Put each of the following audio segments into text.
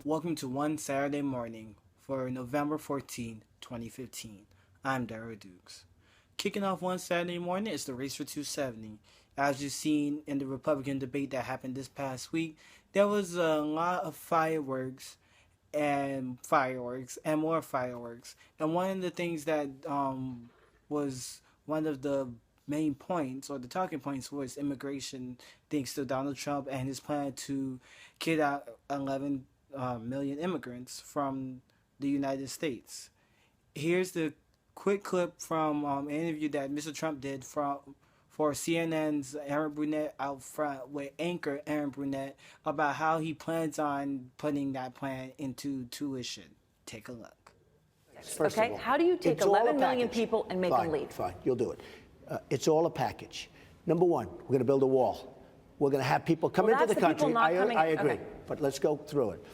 Welcome to One Saturday Morning for November 14, 2015. I'm Daryl Dukes. Kicking off one Saturday morning is the race for 270. As you've seen in the Republican debate that happened this past week, there was a lot of fireworks and more fireworks. And one of the things that was one of the main points or the talking points was immigration, thanks to Donald Trump and his plan to kid out 11 million immigrants from the United States. Here's the quick clip from an interview that Mr. Trump did for CNN's Aaron Brunette out front with anchor Aaron Brunette about how he plans on putting that plan into tuition. Take a look. First of all, how do you take 11 million people and make them leave? Fine, you'll do it. It's all a package. Number one, we're going to build a wall. We're going to have people come into the country. I agree, okay. But let's go through it.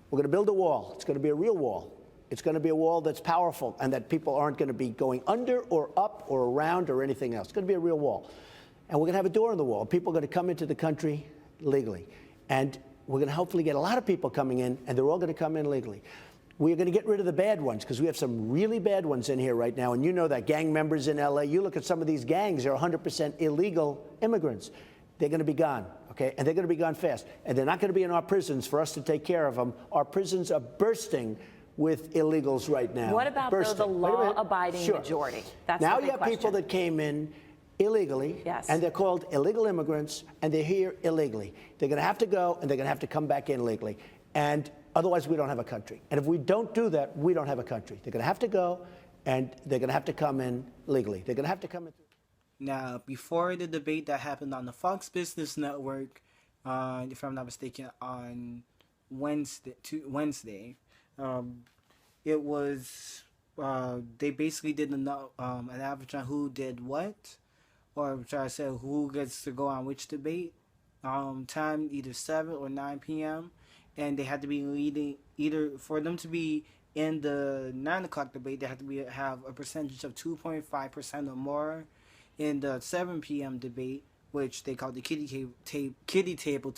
We're going to build a wall. It's going to be a real wall. It's going to be a wall that's powerful and that people aren't going to be going under or up or around or anything else. It's going to be a real wall. And we're going to have a door in the wall. People are going to come into the country legally. And we're going to hopefully get a lot of people coming in, and they're all going to come in legally. We're going to get rid of the bad ones because we have some really bad ones in here right now. And you know that gang members in L.A., you look at some of these gangs, they're 100% illegal immigrants. They're going to be gone, okay? And they're going to be gone fast. And they're not going to be in our prisons for us to take care of them. Our prisons are bursting with illegals right now. What about the law-abiding majority? That's now the big you have question. people that came in illegally, yes, and they're called illegal immigrants, and they're here illegally. They're going to have to go, and they're going to have to come back in legally. And otherwise, we don't have a country. And if we don't do that, we don't have a country. They're going to have to go, and they're going to have to come in legally. They're going to have to come in. Now, before the debate that happened on the Fox Business Network, if I'm not mistaken, on Wednesday, it was they basically did an average on who did what, or try to say who gets to go on which debate. Time either 7 or 9 p.m. and they had to be leading either for them to be in the 9 o'clock debate. They had to have a percentage of 2.5% or more. In the 7 p.m. debate, which they call the kitty table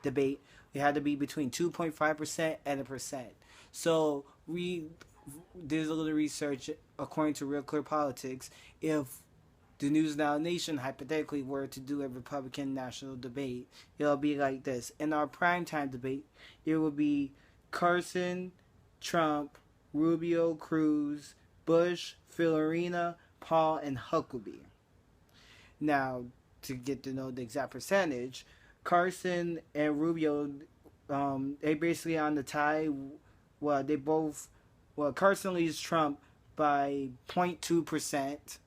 debate, it had to be between 2.5% and 1%. So we did a little research according to Real Clear Politics. If the News Now Nation hypothetically were to do a Republican national debate, it'll be like this. In our primetime debate, it would be Carson, Trump, Rubio, Cruz, Bush, Fiorina, Paul, and Huckabee. Now, to get to know the exact percentage, Carson and Rubio, they basically on the tie. Well, Carson leads Trump by 0.2%.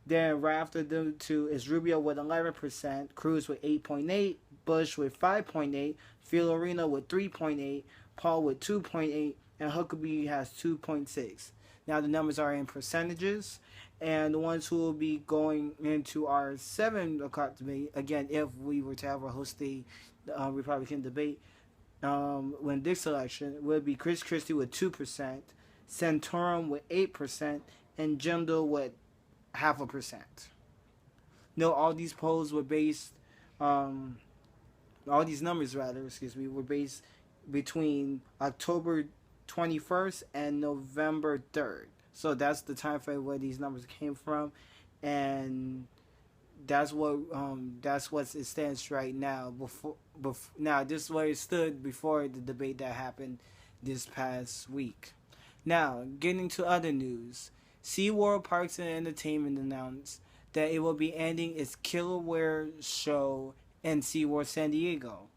Then right after them two is Rubio with 11%, Cruz with 8.8%, Bush with 5.8%, Fiorina with 3.8%, Paul with 2.8%, and Huckabee has 2.6%. Now the numbers are in percentages, and the ones who will be going into our 7 o'clock debate, again, if we were to have a host the Republican debate, when this election, would be Chris Christie with 2%, Santorum with 8%, and Jindal with 0.5%. No, all these polls were based, all these numbers rather, were based between October 21st and November 3rd. So that's the time frame where these numbers came from, and that's what it stands right now. Now this is where it stood before the debate that happened this past week. Now, getting to other news, SeaWorld Parks and Entertainment announced that it will be ending its Kilauea show in SeaWorld San Diego.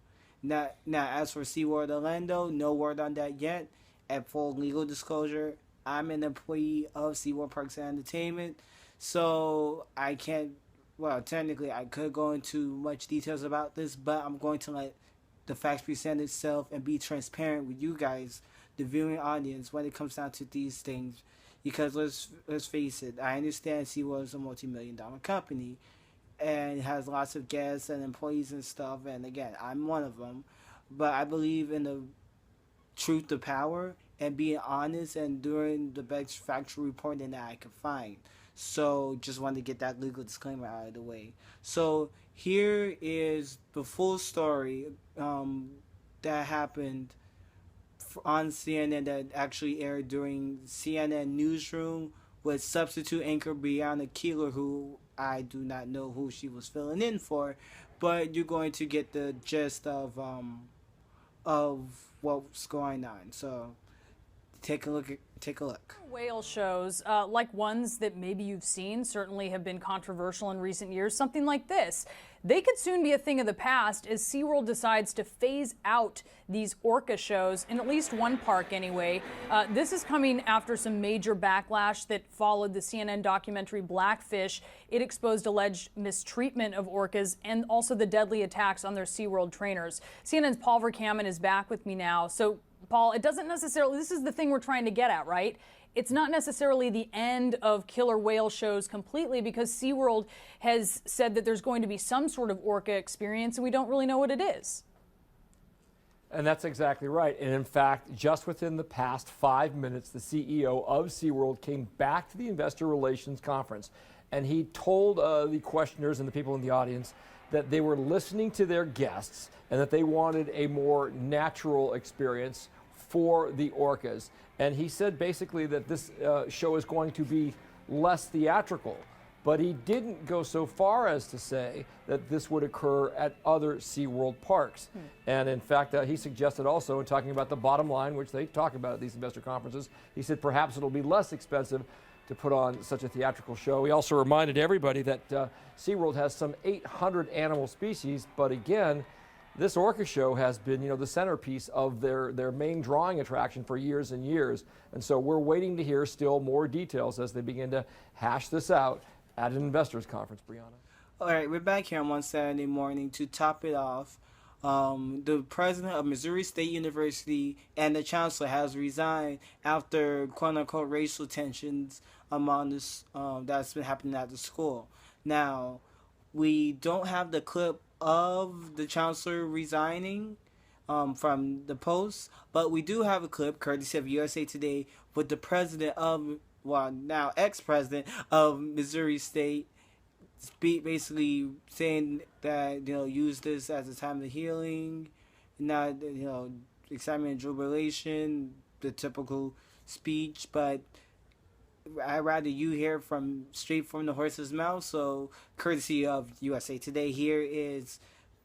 Now, as for SeaWorld Orlando, no word on that yet. At full legal disclosure, I'm an employee of SeaWorld Parks and Entertainment, so I can't, well, technically I could go into much details about this, but I'm going to let the facts present itself and be transparent with you guys, the viewing audience, when it comes down to these things. Because let's face it, I understand SeaWorld is a multi-million-dollar company and has lots of guests and employees and stuff, and again, I'm one of them, but I believe in the truth to power and being honest and doing the best factual reporting that I could find. So just wanted to get that legal disclaimer out of the way. So here is the full story that happened on CNN that actually aired during CNN Newsroom with substitute anchor Brianna Keeler, who I do not know who she was filling in for, but you're going to get the gist of what's going on. So take a look. Take a look. Whale shows, like ones that maybe you've seen, certainly have been controversial in recent years. Something like this. They could soon be a thing of the past as SeaWorld decides to phase out these orca shows, in at least one park anyway. This is coming after some major backlash that followed the CNN documentary Blackfish. It exposed alleged mistreatment of orcas and also the deadly attacks on their SeaWorld trainers. CNN's Paul Verkaman is back with me now. So, Paul, it doesn't necessarily, this is the thing we're trying to get at, right? It's not necessarily the end of killer whale shows completely, because SeaWorld has said that there's going to be some sort of orca experience, and we don't really know what it is. And that's exactly right. And in fact, just within the past 5 minutes, the CEO of SeaWorld came back to the investor relations conference, and he told the questioners and the people in the audience that they were listening to their guests and that they wanted a more natural experience for the orcas. And he said basically that this show is going to be less theatrical, but he didn't go so far as to say that this would occur at other SeaWorld parks. And in fact, he suggested also, in talking about the bottom line, which they talk about at these investor conferences, he said perhaps it'll be less expensive to put on such a theatrical show. He also reminded everybody that SeaWorld has some 800 animal species, but again, this orca show has been, the centerpiece of their main drawing attraction for years and years. And so we're waiting to hear still more details as they begin to hash this out at an investors conference, Brianna. All right, we're back here on one Saturday morning to top it off. The president of Missouri State University and the chancellor has resigned after quote-unquote racial tensions among this that's been happening at the school. Now, we don't have the clip of the chancellor resigning from the Post, but we do have a clip, courtesy of USA Today, with the president of, now ex-president of Missouri State, basically saying that, use this as a time of healing, not, excitement and jubilation, the typical speech, but I'd rather you hear straight from the horse's mouth. So, courtesy of USA Today, here is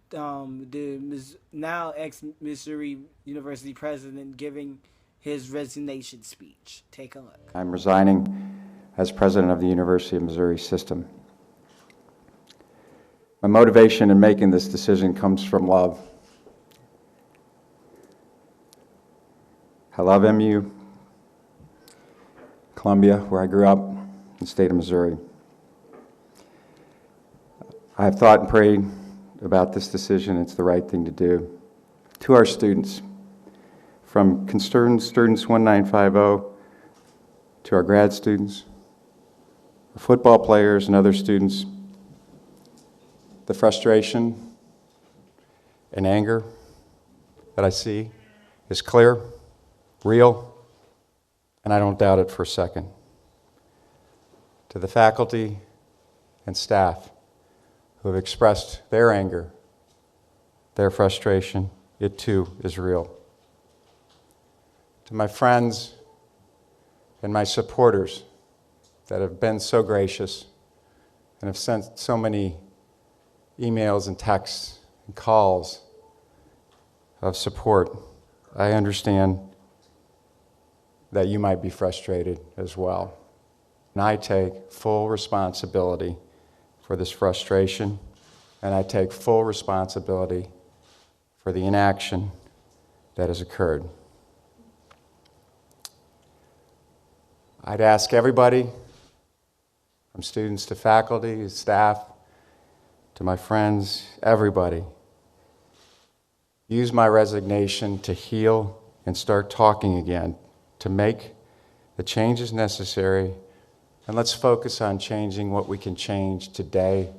the now ex-Missouri University president giving his resignation speech. Take a look. I'm resigning as president of the University of Missouri System. My motivation in making this decision comes from love. I love MU, Columbia, where I grew up, in the state of Missouri. I have thought and prayed about this decision. It's the right thing to do. To our students, from concerned students 1950 to our grad students, our football players and other students, the frustration and anger that I see is clear, real, and I don't doubt it for a second. To the faculty and staff who have expressed their anger, their frustration, it too is real. To my friends and my supporters that have been so gracious and have sent so many emails and texts and calls of support, I understand that you might be frustrated as well. And I take full responsibility for this frustration, and I take full responsibility for the inaction that has occurred. I'd ask everybody, from students to faculty, staff, to my friends, everybody, use my resignation to heal and start talking again, to make the changes necessary, and let's focus on changing what we can change today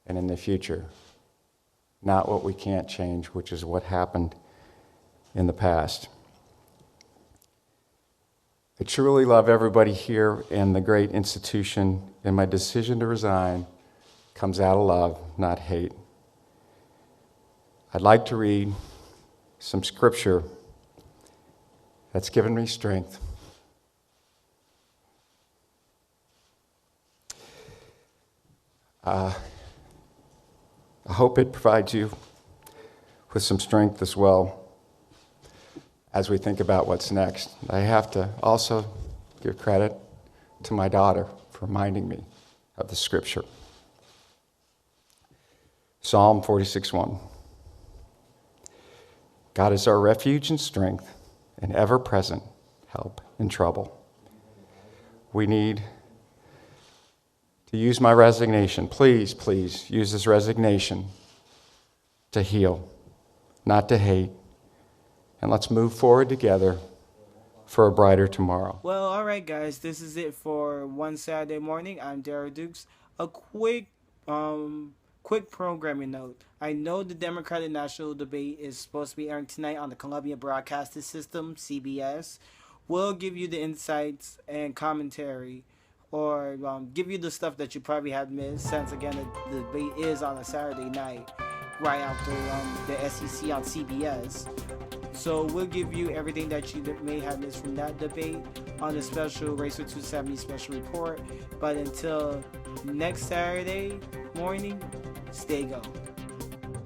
and in the future, not what we can't change, which is what happened in the past. I truly love everybody here and the great institution, and my decision to resign comes out of love, not hate. I'd like to read some scripture that's given me strength. I hope it provides you with some strength as well as we think about what's next. I have to also give credit to my daughter for reminding me of the scripture. Psalm 46:1. God is our refuge and strength, and ever-present help in trouble. We need to use my resignation. Please, please use this resignation to heal, not to hate. And let's move forward together for a brighter tomorrow. Well, all right, guys, this is it for One Saturday Morning. I'm Darrell Dukes. A quick programming note. I know the Democratic National Debate is supposed to be airing tonight on the Columbia Broadcasting System, CBS. We'll give you the insights and commentary, or give you the stuff that you probably have missed, since, again, the debate is on a Saturday night, right after the SEC on CBS. So we'll give you everything that you may have missed from that debate on the special Racer 270 special report. But until next Saturday morning, stay go.